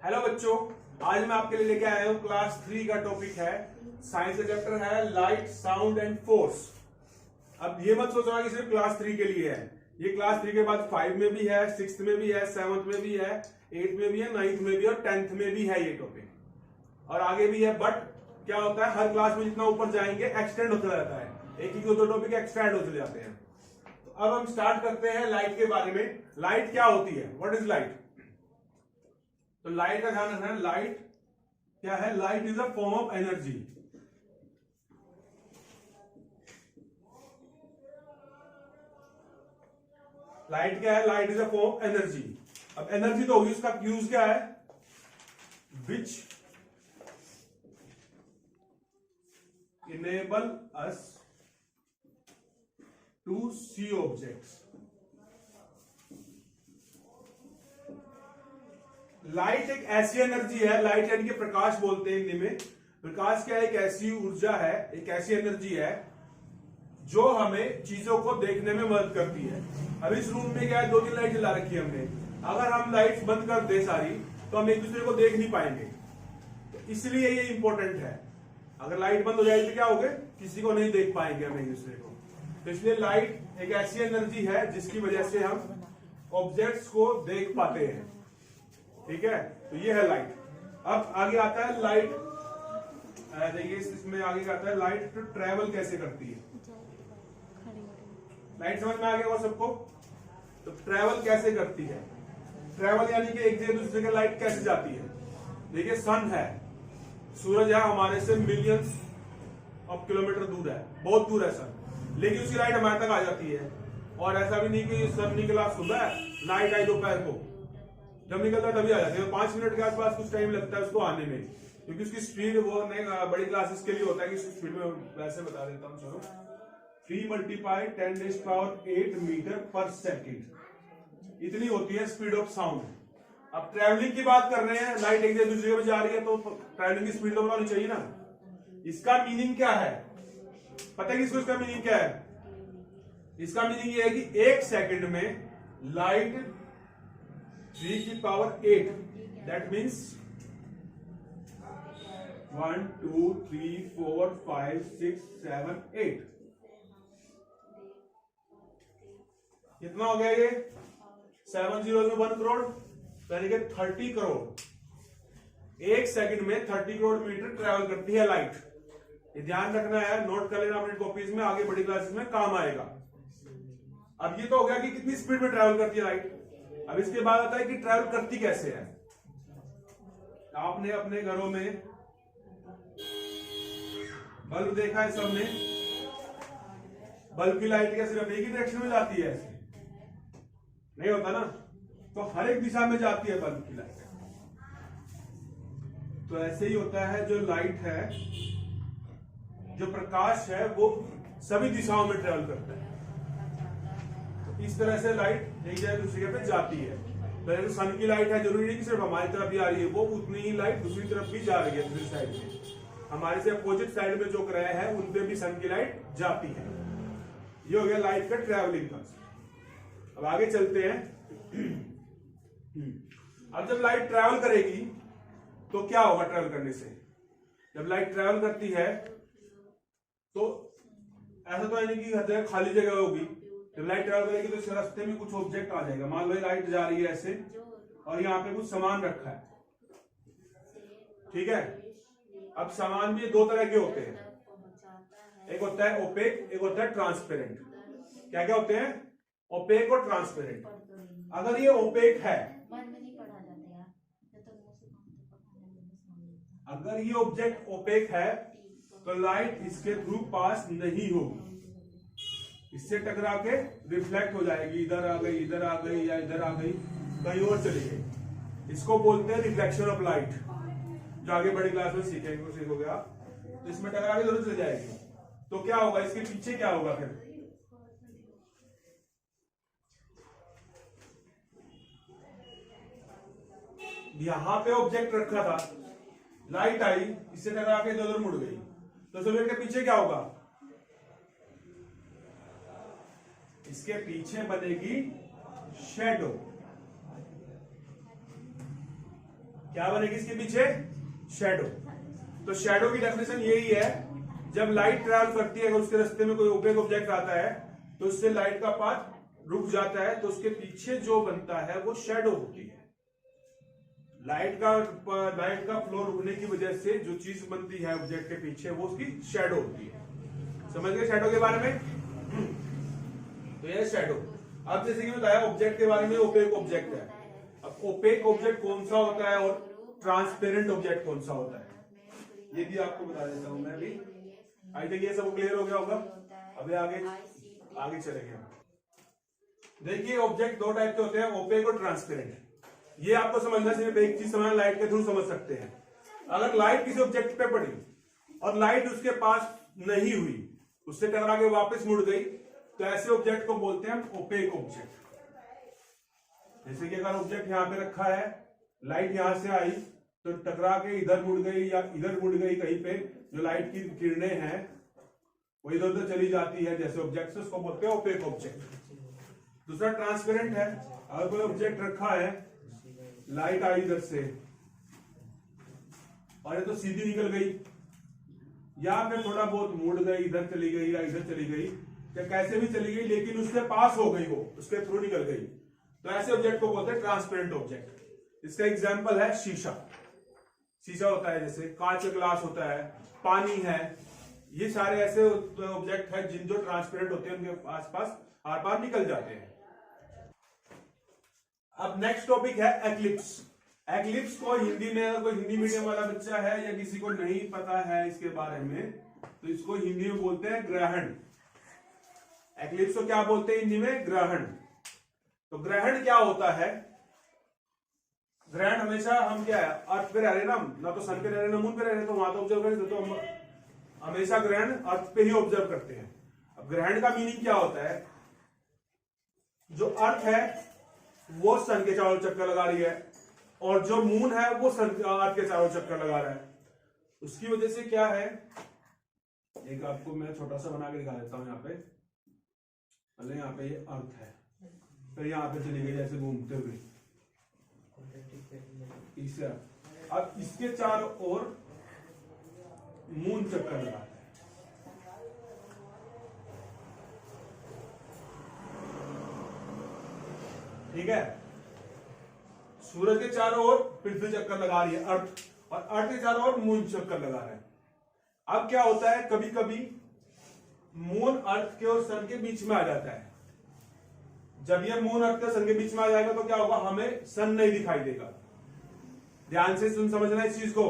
Hello बच्चों, आज मैं आपके लिए लेके आया हूँ क्लास 3 का टॉपिक है। साइंस का चैप्टर है लाइट, साउंड एंड फोर्स। अब ये मत सोचना कि सिर्फ क्लास 3 के लिए है। ये क्लास 3 के बाद 5 में भी है, 6th में भी है, 7th में भी है, 8th में भी है, 9th में भी और 10th में भी है ये टॉपिक, और आगे भी है। बट क्या होता है, हर क्लास में जितना ऊपर जाएंगे एक्सटेंड होता रहता है, एक ही दो टॉपिक एक्सटेंड होते जाते हैं। तो अब हम स्टार्ट करते हैं लाइट के बारे में। लाइट क्या होती है, व्हाट इज लाइट? तो लाइट का ध्यान रखना है। लाइट क्या है? Light is a form of energy. Light क्या है? Light is a form of energy. अब एनर्जी तो होगी, उसका यूज क्या है? Which enable us to see objects. Light एक ऐसी एनर्जी है, लाइट यानी कि प्रकाश बोलते हैं हिंदी में। प्रकाश क्या है? एक ऐसी ऊर्जा है, एक ऐसी एनर्जी है जो हमें चीजों को देखने में मदद करती है। अब इस रूम में क्या है, 2-3 लाइट जला रखी है हमने। अगर हम लाइट्स बंद कर दे सारी तो हम एक दूसरे को देख नहीं पाएंगे, तो इसलिए ये इंपॉर्टेंट है। अगर लाइट बंद हो जाएगी तो क्या होगा, किसी को नहीं देख पाएंगे हम एक दूसरे को। तो इसलिए लाइट एक ऐसी एनर्जी है जिसकी वजह से हम ऑब्जेक्ट्स को देख पाते हैं। ठीक है, तो ये है लाइट। अब आगे आता है लाइट, देखिए इसमें आगे क्या आता है, लाइट तो ट्रेवल कैसे करती है। लाइट समझ में आ गया वो सबको? तो ट्रेवल कैसे करती है? ट्रेवल यानी कि एक जगह दूसरी जगह लाइट कैसे जाती है। देखिए सन है, सूरज है हमारे से मिलियंस ऑफ किलोमीटर दूर है, बहुत दूर है सन, लेकिन उसकी लाइट हमारे तक आ जाती है। और ऐसा भी नहीं कि सन निकला सुबह, लाइट आई दोपहर को, जब निकलता है तभी आ जाती है। 5 मिनट के आसपास कुछ टाइम लगता है उसको आने में, क्योंकि उसकी स्पीड वो बड़ी क्लासेस के लिए होता है कि स्पीड में वैसे बता देता हूँ। चलो 3 × 10⁸ मीटर पर सेकेंड, इतनी होती है स्पीड ऑफ साउंड। अब ट्रैवलिंग की बात कर रहे हैं, लाइट एक जगह दूसरी जगह जा रही है तो ट्रैवलिंग की स्पीड तो बढ़ानी चाहिए ना। इसका मीनिंग क्या है पता है किसको? इसका मीनिंग क्या है? इसका मीनिंग ये है कि 1 सेकेंड में लाइट 3⁸, दैट मीन्स 1 2 3 4 5 6 7 8। कितना हो गया ये? 7 zeros में 1 करोड़, यानी कि 30 करोड़। 1 सेकंड में 30 करोड़ मीटर ट्रेवल करती है लाइट। ये ध्यान रखना है, नोट कर लेना अपनी कॉपीज में, आगे बड़ी क्लासेस में काम आएगा। अब ये तो हो गया कि कितनी स्पीड में ट्रेवल करती है लाइट। अब इसके बाद आता है कि ट्रेवल करती कैसे है। आपने अपने घरों में बल्ब देखा है सबने? बल्ब की लाइट क्या सिर्फ एक ही डायरेक्शन में जाती है? ऐसे नहीं होता ना, तो हर एक दिशा में जाती है बल्ब की लाइट। तो ऐसे ही होता है, जो लाइट है, जो प्रकाश है, वो सभी दिशाओं में ट्रेवल करता है। तो इस तरह से लाइट एक जगह दूसरी जगह पे जाती है। तो जैसे सन की लाइट है, जरूरी नहीं कि सिर्फ हमारी तरफ ही आ रही है, वो उतनी ही लाइट दूसरी तरफ भी जा रही है। दूसरी साइड में, हमारे से अपोजिट साइड में जो ग्रह है उन पे भी सन की लाइट जाती है। ये हो गया लाइट का ट्रेवलिंग का। अब आगे चलते हैं। अब जब लाइट ट्रैवल करेगी तो क्या होगा? ट्रैवल करने से जब लाइट ट्रैवल करती है तो ऐसा तो है नहीं कि हर जगह खाली जगह होगी। जब लाइट ट्रैवल करेगी तो इस रास्ते में कुछ ऑब्जेक्ट आ जाएगा। मान लो लाइट जा रही है ऐसे, और यहाँ पे कुछ सामान रखा है, ठीक है। अब सामान भी 2 तरह के होते हैं, एक होता है ओपेक, एक होता है ट्रांसपेरेंट। क्या क्या होते हैं? ओपेक और ट्रांसपेरेंट। अगर ये ओपेक है, अगर ये ऑब्जेक्ट ओपेक है तो लाइट इसके थ्रू पास नहीं होगी, इससे टकरा के रिफ्लेक्ट हो जाएगी, इधर आ गई, इधर आ गई, या इधर आ गई, कहीं और चली गई। इसको बोलते हैं रिफ्लेक्शन ऑफ लाइट, जो आगे बड़ी क्लास में सीखोगे आप। तो इसमें टकरा के जरूर चली जाएगी। तो क्या होगा, इसके पीछे क्या होगा? फिर यहां पे ऑब्जेक्ट रखा था, लाइट आई, इससे टकरा के इधर मुड़ गई, तो ऑब्जेक्ट के पीछे क्या होगा? इसके पीछे बनेगी शेडो। क्या बनेगी इसके पीछे? शैडो। तो शैडो की डेफिनेशन यही है, जब लाइट ट्रैवल करती है, अगर उसके रास्ते में कोई ओपेक ऑब्जेक्ट आता है तो उससे लाइट का पाथ रुक जाता है, तो उसके पीछे जो बनता है वो शैडो होती है। लाइट का फ्लो रुकने की वजह से जो चीज बनती है ऑब्जेक्ट के पीछे वो उसकी शैडो होती है। समझ गए शैडो के बारे में? तो यह शैडो। अब जैसे कि बताया ऑब्जेक्ट के बारे में, ओपेक ऑब्जेक्ट है। अब ओपेक ऑब्जेक्ट कौन सा होता है और ट्रांसपेरेंट ऑब्जेक्ट कौन सा होता है, ये भी आपको बता देता हूं मैं अभी। आई थिंक ये सब क्लियर हो गया होगा। अभी आगे चलेंगे। देखिए ऑब्जेक्ट दो टाइप के होते हैं, ओपेक और ट्रांसपेरेंट। ये आपको समझना, सिर्फ एक चीज समझना, लाइट के थ्रू समझ सकते हैं। अगर लाइट किसी ऑब्जेक्ट पे पड़ी और लाइट उसके पास नहीं हुई, उससे टकरा के वापस मुड़ गई, तो ऐसे ऑब्जेक्ट को बोलते हैं हम ओपेक ऑब्जेक्ट। जैसे कि अगर ऑब्जेक्ट यहां पे रखा है, लाइट यहां से आई तो टकरा के इधर मुड़ गई या इधर मुड़ गई, कहीं पे जो लाइट की किरणें हैं वो इधर उधर चली जाती है जैसे ऑब्जेक्ट, उसको बोलते हैं ओपेक ऑब्जेक्ट। दूसरा ट्रांसपेरेंट है। अगर कोई ऑब्जेक्ट रखा है, लाइट आई इधर से और ये तो सीधी निकल गई, या फिर थोड़ा बहुत मुड़ गई, इधर चली गई या इधर चली गई, या कैसे भी चली गई, लेकिन उसके पास हो गई, वो उसके थ्रू निकल गई, तो ऐसे ऑब्जेक्ट को बोलते हैं ट्रांसपेरेंट ऑब्जेक्ट। इसका एग्जांपल है शीशा। शीशा होता है, जैसे कांच का ग्लास होता है, पानी है, ये सारे ऐसे ऑब्जेक्ट हैं जिन जो ट्रांसपेरेंट होते हैं, उनके आसपास आर पार निकल जाते हैं। अब नेक्स्ट टॉपिक है एक्लिप्स। एक्लिप्स को हिंदी में, अगर कोई हिंदी मीडियम वाला बच्चा है या किसी को नहीं पता है इसके बारे में, तो इसको हिंदी में बोलते हैं ग्रहण। एक्लिप्स को क्या बोलते हैं हिंदी में? ग्रहण। तो ग्रहण क्या होता है? ग्रहण हमेशा हम क्या है, अर्थ पे रह रहे ना तो सन पे रह रहे ना मून पे रह रहे, तो वहां तो ऑब्जर्व करें, तो हम हमेशा ग्रहण अर्थ पे ही ऑब्जर्व करते हैं। अब ग्रहण का मीनिंग क्या होता है? जो अर्थ है वो सन के चारों चक्कर लगा रही है और जो मून है वो सन अर्थ के चारों चक्कर लगा रहा है। उसकी वजह से क्या है, एक आपको मैं छोटा सा बना के दिखा देता हूं। यहाँ पे यहाँ पे ये अर्थ है, फिर यहाँ पे चली गई ऐसे घूमते हुए इसे। अब इसके चारों ओर मून चक्कर लगाता है। ठीक है, सूरज के चारों ओर पृथ्वी चक्कर लगा रही है अर्थ, और अर्थ के चारों ओर मून चक्कर लगा रहा है। अब क्या होता है, कभी कभी मून अर्थ के और सन के बीच में आ जाता है। जब ये मून अर्थ के सन के बीच में आ जाएगा तो क्या होगा, हमें सन नहीं दिखाई देगा। ध्यान से समझना इस चीज को।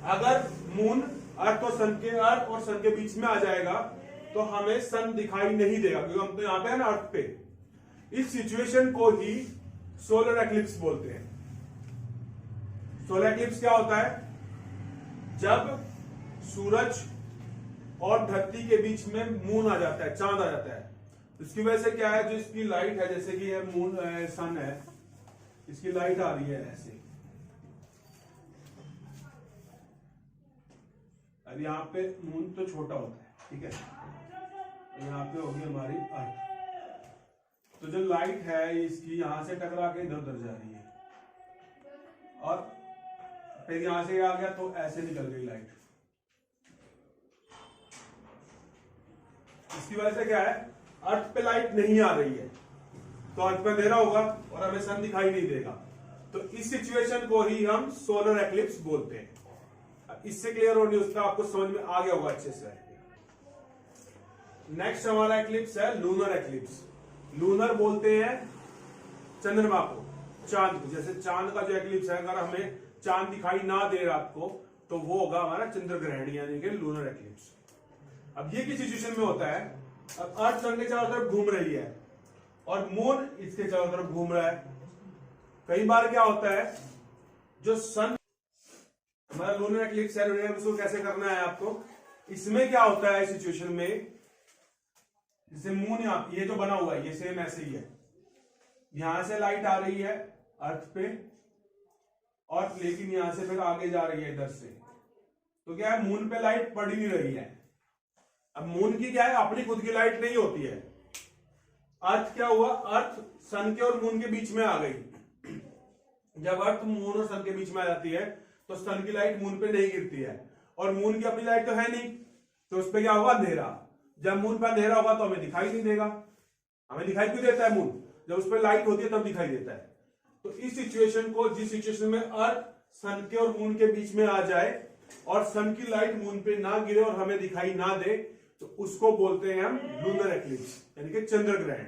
अगर मून अर्थ और सन के बीच में आ जाएगा तो हमें सन दिखाई नहीं देगा, क्योंकि हम तो यहां पे है ना अर्थ पे। इस सिचुएशन को ही सोलर एक्लिप्स बोलते हैं। सोलर एक्लिप्स क्या होता है? जब सूरज और धरती के बीच में मून आ जाता है, चांद आ जाता है। इसकी वजह से क्या है, जो इसकी लाइट है, जैसे कि यह मून सन है, इसकी लाइट आ रही है ऐसे। अब यहाँ पे मून तो छोटा होता है, ठीक है, यहाँ पे होगी हमारी अर्थ। तो जो लाइट है इसकी यहां से टकरा के इधर उधर जा रही है, और फिर यहां से आ गया तो ऐसे निकल गई लाइट। इसकी वजह से क्या है, अर्थ पे लाइट नहीं आ रही है, तो अर्थ पे अंधेरा होगा और हमें सन दिखाई नहीं देगा। तो इस सिचुएशन को ही हम सोलर एक्लिप्स बोलते हैं। अब इससे क्लियर होने उसका आपको समझ में आ गया होगा अच्छे से। नेक्स्ट हमारा एक्लिप्स है लूनर एक्लिप्स। लूनर बोलते हैं चंद्रमा को, चांद को। जैसे चांद का जो एक्लिप्स है, अगर हमें चांद दिखाई ना दे रात को, तो वो होगा हमारा चंद्र ग्रहण, यानी कि लूनर एक्लिप्स। अब ये किस सिचुएशन में होता है, अब अर्थ सन के चारों तरफ घूम रही है और मून इसके चारों तरफ घूम रहा है। कई बार क्या होता है, जो सन हमारा लूनर एक्लिप्स है, लूनर एक्लिप्स को कैसे करना है आपको, इसमें क्या होता है सिचुएशन में, जैसे मून ये जो बना हुआ है ये सेम ऐसे ही है, यहां से लाइट आ रही है अर्थ पे, और लेकिन यहां से फिर आगे जा रही है इधर से, तो क्या है, मून पे लाइट पड़ ही नहीं रही है। अब मून की क्या है, अपनी खुद की लाइट नहीं होती है। अर्थ क्या हुआ, अर्थ सन के और मून के बीच में आ गई, जब अर्थ मून और सन के बीच में आ जाती है तो सन की लाइट मून पे नहीं गिरती है, और मून की अपनी लाइट तो है नहीं, तो उस पर क्या होगा, अंधेरा। जब मून पर अंधेरा होगा तो हमें दिखाई नहीं देगा। हमें दिखाई क्यों देता है मून, जब उस पर लाइट होती है तब दिखाई देता है। तो इस सिचुएशन को, जिस सिचुएशन में अर्थ सन के और मून के बीच में आ जाए और सन की लाइट मून पे ना गिरे और हमें दिखाई ना दे, तो उसको बोलते हैं हम लूनर एक्लिप्स, यानी कि चंद्र ग्रहण।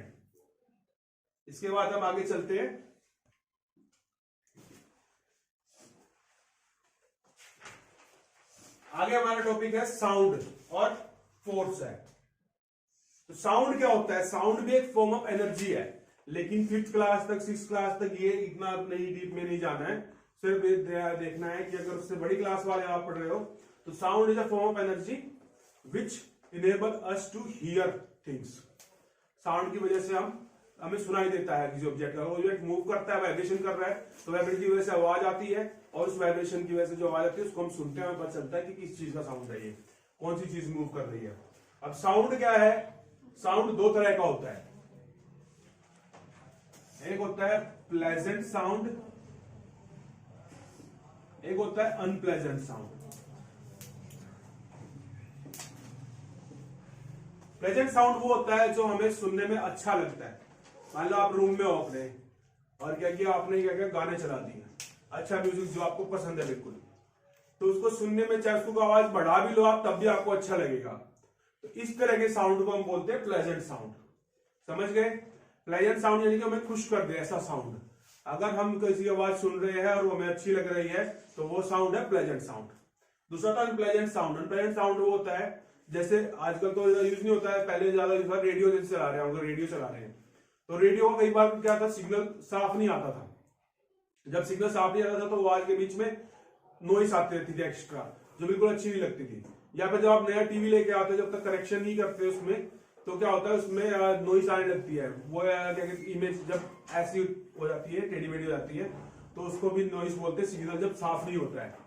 इसके बाद हम आगे चलते हैं। आगे हमारा टॉपिक है साउंड और फोर्स है। तो साउंड क्या होता है, साउंड भी एक फॉर्म ऑफ एनर्जी है, लेकिन 5th क्लास तक 6th क्लास तक ये इतना नहीं डीप में नहीं जाना है। सिर्फ देखना है कि अगर उससे बड़ी क्लास वाले आप पढ़ रहे हो तो sound is a form of energy which enable us to hear things. Sound की वजह से हमें सुनाई देता है किसी ऑब्जेक्ट का। ऑब्जेक्ट मूव करता है, वाइब्रेशन कर रहा है, तो वाइब्रेशन की वजह से आवाज आती है, और उस वाइब्रेशन की वजह से जो आवाज आती है उसको हम सुनते हैं, हमें पता चलता है कि किस चीज का साउंड है, ये कौन सी चीज मूव कर रही है। अब साउंड क्या है, साउंड दो तरह का होता है। एक होता है प्लेजेंट साउंड, एक होता है अनप्लेजेंट साउंड। प्लेजेंट साउंड वो होता है जो हमें सुनने में अच्छा लगता है। मान लो आप रूम में हो अपने, और क्या किया आपने, क्या किया, गाने चला दिए, अच्छा म्यूजिक जो आपको पसंद है बिल्कुल, तो उसको सुनने में चाहे उसको आवाज बढ़ा भी लो आप तब भी आपको अच्छा लगेगा। तो इस तरह के साउंड को हम बोलते हैं प्लेजेंट साउंड। समझ गए? प्लेजेंट साउंड यानी कि हमें खुश कर दे ऐसा साउंड। अगर हम किसी की आवाज सुन रहे हैं और वो हमें अच्छी लग रही है तो वो साउंड है प्लेजेंट साउंड। दूसरा था अनप्लेजेंट साउंड। अनप्लेजेंट साउंड वो होता है, जैसे आजकल तो यूज नहीं होता है, पहले ज्यादा यूज, रेडियो जैसे चला रहे हैं, हम रेडियो चला रहे हैं, तो रेडियो का कई बार क्या था, सिग्नल साफ नहीं आता था। जब सिग्नल साफ नहीं आता था तो आवाज के बीच में नॉइस आती रहती थी एक्स्ट्रा, जो बिल्कुल अच्छी नहीं लगती थी। या फिर जब आप नया टीवी लेके आते हो, जब तक करेक्शन नहीं करते उसमें, तो क्या होता है उसमें नॉइस आने लगती है। वो क्या कहते, इमेज जब ऐसी हो जाती है, टेढ़ी मेढ़ी हो जाती है, तो उसको भी नॉइस बोलते हैं, सिग्नल जब साफ नहीं होता है।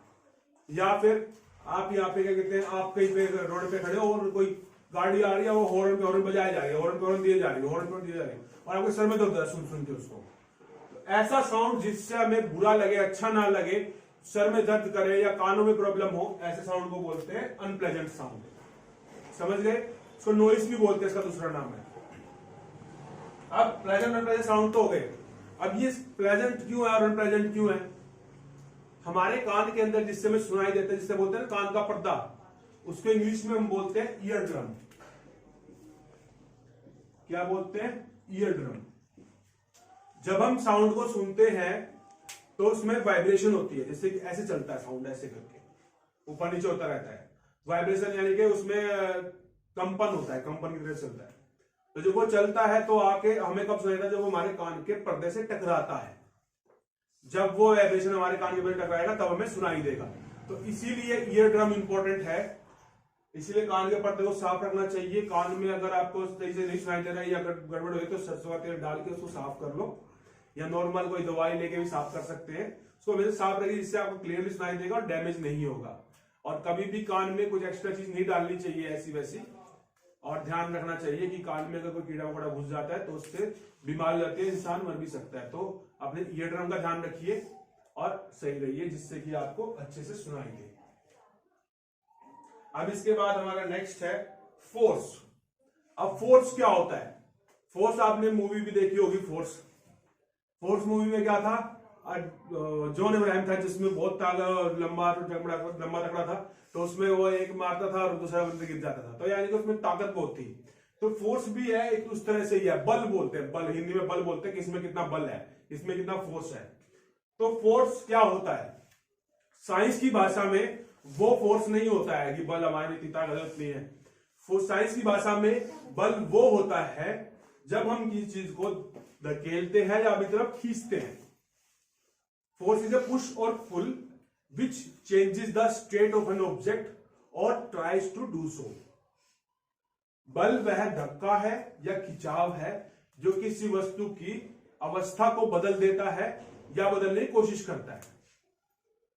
या फिर आप यहाँ पे क्या कहते हैं, आप कहीं पे रोड पे खड़े हो और कोई गाड़ी आ रही है, वो हॉर्न पे हॉर्न बजाए जा रही है, हॉर्न पे हॉर्न दिए जा रही है, हॉर्न पे हॉर्न दिए जा रही है, और आपके सर में दर्द है सुन सुन के उसको। ऐसा साउंड जिससे हमें बुरा लगे, अच्छा ना लगे, सर में दर्द करे या कानों में प्रॉब्लम हो, ऐसे साउंड को बोलते हैं अनप्लेजेंट साउंड। समझ गए? इसको नॉइस भी बोलते हैं, इसका दूसरा नाम है। अब प्लेजेंट अनप्लेजेंट साउंड तो हो गए। अब ये प्लेजेंट क्यों है और अनप्लेजेंट क्यों है? हमारे कान के अंदर जिससे हमें सुनाई देता है, जिससे बोलते हैं ना कान का पर्दा, उसको इंग्लिश में हम बोलते हैं ईयर ड्रम। क्या बोलते हैं? Ear drum. जब हम साउंड को सुनते हैं तो उसमें वाइब्रेशन होती है, जैसे कि ऐसे चलता है साउंड, ऐसे करके ऊपर नीचे होता रहता है। वाइब्रेशन यानी कि उसमें कंपन होता है, कंपन की तरह चलता है। तो जब वो चलता है तो आके हमें कब सुनाई देता है? जब वो हमारे कान के पर्दे से टकराता है। जब वो वाइब्रेशन हमारे कान के पर्दे टकराएगा तब हमें सुनाई देगा। तो इसीलिए ईयर ड्रम इंपॉर्टेंट है। इसीलिए कान के पर्दे को साफ रखना चाहिए। कान में अगर आपको सही से नहीं सुनाई दे रहा है या गड़बड़ हो गई तो सरसों का तेल डाल के उसको साफ कर लो, या नॉर्मल कोई दवाई लेके भी साफ कर सकते हैं। उसको हमेशा साफ रखिए, जिससे आपको क्लियरली सुनाई देगा और डैमेज नहीं होगा। और कभी भी कान में कुछ एक्स्ट्रा चीज नहीं डालनी चाहिए ऐसी वैसी। और ध्यान रखना चाहिए कि कान में अगर कोई कीड़ा वगैरह घुस जाता है तो उससे बीमार हो जाती है, इंसान मर भी सकता है। तो अपने ईयर ड्रम का ध्यान रखिए और सही रहिए, जिससे कि आपको अच्छे से सुनाई दे। अब इसके बाद हमारा नेक्स्ट है फोर्स। अब फोर्स क्या होता है? फोर्स आपने मूवी भी देखी होगी, फोर्स। फोर्स मूवी में क्या था, जॉन अब्राहम था जिसमें बहुत लंबा तगड़ा था, तो उसमें वो एक मारता था और दूसरा बंदा गिर जाता था, तो यानी कि उसमें ताकत बहुत थी। तो फोर्स भी है एक उस तरह से ही है। बल बोलते हैं, बल हिंदी में बल बोलते हैं कि इसमें कितना बल है, इसमें कितना फोर्स है। तो फोर्स क्या होता है? साइंस की भाषा में वो फोर्स नहीं होता है कि बल हमारे इतनी ताकत नहीं है। साइंस की भाषा में बल वो होता है जब हम किसी चीज को धकेलते हैं या अपनी तरफ खींचते हैं। फोर्स इज अ पुश और pull which changes the state of an object और ट्राइज टू डू सो। बल वह धक्का है या खिंचाव है जो किसी वस्तु की अवस्था को बदल देता है या बदलने की कोशिश करता है,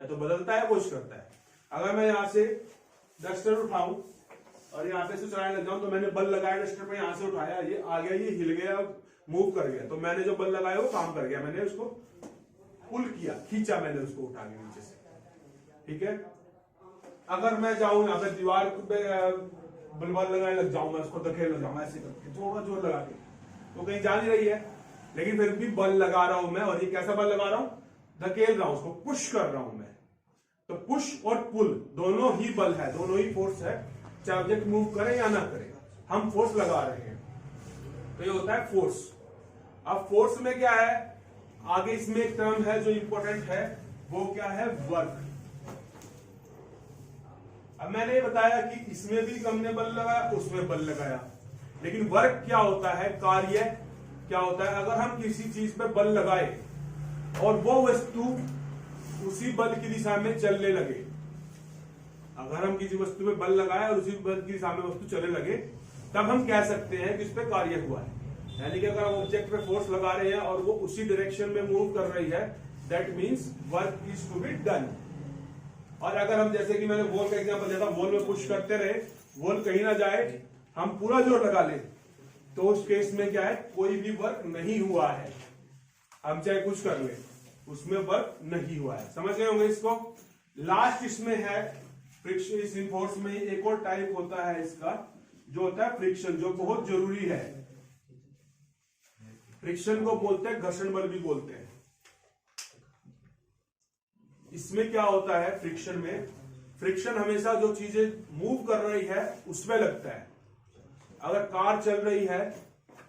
या तो बदलता है, कोशिश करता है। अगर मैं यहां से डस्टर उठाऊं और यहां पे चलाने लग जाऊं, तो मैंने बल लगाया डस्टर पे, यहां से उठाया, ये आ गया, ये हिल गया, मूव कर गया, तो मैंने जो बल लगाया वो काम कर गया, मैंने उसको पुल किया, खींचा मैंने उसको उठा के नीचे से, ठीक है। अगर मैं जाऊं, अगर दीवार पे बलवाल लगाने लग जाऊं, मैं उसको धकेल लग जाऊं ऐसे करके थोड़ा जोर लगा के, तो कहीं जा नहीं रही है, लेकिन फिर भी बल लगा रहा हूं मैं। और ये कैसा बल लगा रहा हूं? धकेल रहा हूं, उसको पुश कर रहा हूं मैं। तो पुश और पुल दोनों ही बल है, दोनों ही फोर्स है, चाहे ऑब्जेक्ट मूव करे या ना करे, हम फोर्स लगा रहे हैं। तो ये होता है फोर्स। अब फोर्स में क्या है, आगे इसमें एक टर्म है जो इंपॉर्टेंट है, वो क्या है? वर्क। अब मैंने ये बताया कि इसमें भी हमने बल लगाया, उसमें बल लगाया, लेकिन वर्क क्या होता है, कार्य क्या होता है? अगर हम किसी चीज पे बल लगाए और वो वस्तु उसी बल की दिशा में चलने लगे, अगर हम किसी वस्तु में बल लगाए और उसी बल की दिशा में वस्तु चलने लगे, तब हम कह सकते हैं कि इस पे कार्य हुआ है। यानी कि अगर हम ऑब्जेक्ट पे फोर्स लगा रहे हैं और वो उसी डायरेक्शन में मूव कर रही है, that means work is to be done. और अगर हम, जैसे कि मैंने वॉल का एग्जांपल दिया था, वॉल में पुश करते रहे, वॉल कहीं ना जाए, हम पूरा जोर लगा ले, तो उस केस में क्या है, कोई भी वर्क नहीं हुआ है। हम चाहे कुछ कर ले, उसमें वर्क नहीं हुआ है। समझ गए होंगे इसको। लास्ट इसमें है फ्रिक्शन। इस फोर्स में एक और टाइप होता है इसका, जो होता है फ्रिक्शन, जो बहुत जरूरी है। फ्रिक्शन को बोलते हैं घर्षण बल भी बोलते हैं। इसमें क्या होता है फ्रिक्शन में, फ्रिक्शन हमेशा जो चीजें मूव कर रही है उसमें लगता है। अगर कार चल रही है,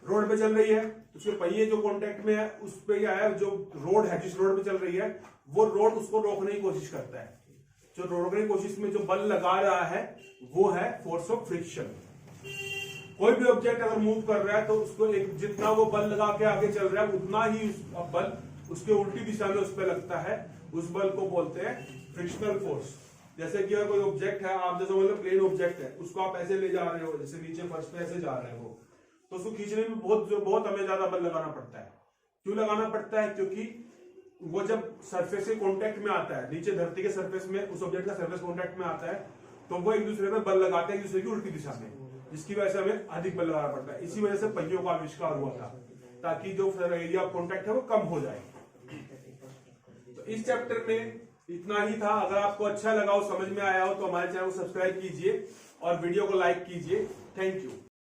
रोड पे चल रही है, उसके पहिए जो कांटेक्ट में है उस पे क्या है, जो रोड है, जिस रोड पे चल रही है, वो रोड उसको रोकने की कोशिश करता है। जो रोकने की कोशिश में जो बल लगा रहा है वो है फोर्स ऑफ फ्रिक्शन। कोई भी ऑब्जेक्ट अगर मूव कर रहा है तो उसको एक, जितना वो बल लगा के आगे चल रहा है, उतना ही बल उसके उल्टी दिशा में उस पर लगता है। उस बल को बोलते हैं फ्रिक्शनल फोर्स। जैसे कि अगर कोई ऑब्जेक्ट है, आप जैसे मतलब प्लेन ऑब्जेक्ट है, उसको आप ऐसे ले जा रहे हो, जैसे नीचे फर्श पे ऐसे जा रहे हो, तो उसको खींचने में बहुत हमें ज्यादा बल लगाना पड़ता है। क्यों लगाना पड़ता है? क्योंकि वो जब सरफेस के कांटेक्ट में आता है, नीचे धरती के सरफेस में उस ऑब्जेक्ट का सरफेस कांटेक्ट में आता है, तो वो एक दूसरे में बल लगाते हैं, एक दूसरे की उल्टी दिशा में, जिसकी वजह से हमें अधिक बल लगाना पड़ता है। इसी वजह से पहियों का आविष्कार हुआ था, ताकि जो एरिया ऑफ कांटेक्ट है वो कम हो जाए। तो इस चैप्टर में इतना ही था। अगर आपको अच्छा लगा हो, समझ में आया हो, तो हमारे चैनल को सब्सक्राइब कीजिए और वीडियो को लाइक कीजिए। Thank you.